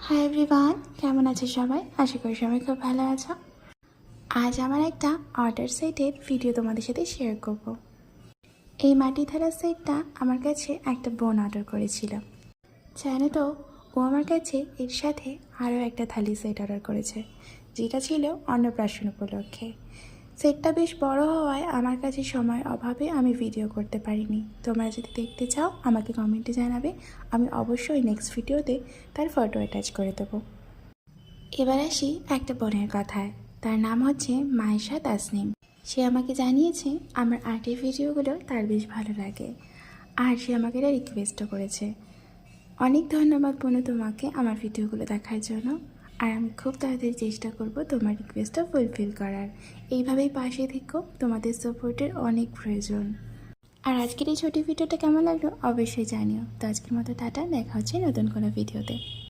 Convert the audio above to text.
Hi everyone, কেমন আছে সবাই? আশা করি সবাই খুব ভালো আছো। আজ আমার একটা অর্ডার সেটের ভিডিও তোমাদের সাথে শেয়ার করব। এই মাটি থালার সেটটা আমার কাছে একটা বোন অর্ডার করেছিল। জানো তো, ও আমার কাছে এর সাথে আরও একটা থালি সেট অর্ডার করেছে, যেটা ছিল অন্নপ্রাশন উপলক্ষে। সেটটা বেশ বড় হওয়ায় আমার কাছে সময়ের অভাবে আমি ভিডিও করতে পারিনি। তোমরা যদি দেখতে চাও আমাকে কমেন্টে জানাবে, আমি অবশ্যই নেক্সট ভিডিওতে তার ফটো অ্যাটাচ করে দেবো। এবার আসি একটা বোনের কথায়। তার নাম হচ্ছে মায়েশা তাসনিম। সে আমাকে জানিয়েছে আমার আর্টের ভিডিওগুলো তার বেশ ভালো লাগে, আর সে আমাকে এটা রিকোয়েস্টও করেছে। অনেক ধন্যবাদ বোনু তোমাকে আমার ভিডিওগুলো দেখার জন্য, আর আমি খুব তাড়াতাড়ি চেষ্টা করব তোমার রিকোয়েস্টটা ফুলফিল করার। এইভাবেই পাশে থেকো, তোমাদের সাপোর্টের অনেক প্রয়োজন। আর আজকের এই ছোটো ভিডিওটা কেমন লাগলো অবশ্যই জানিও। তো আজকের মতো টাটা, দেখা হচ্ছে নতুন কোনো ভিডিওতে।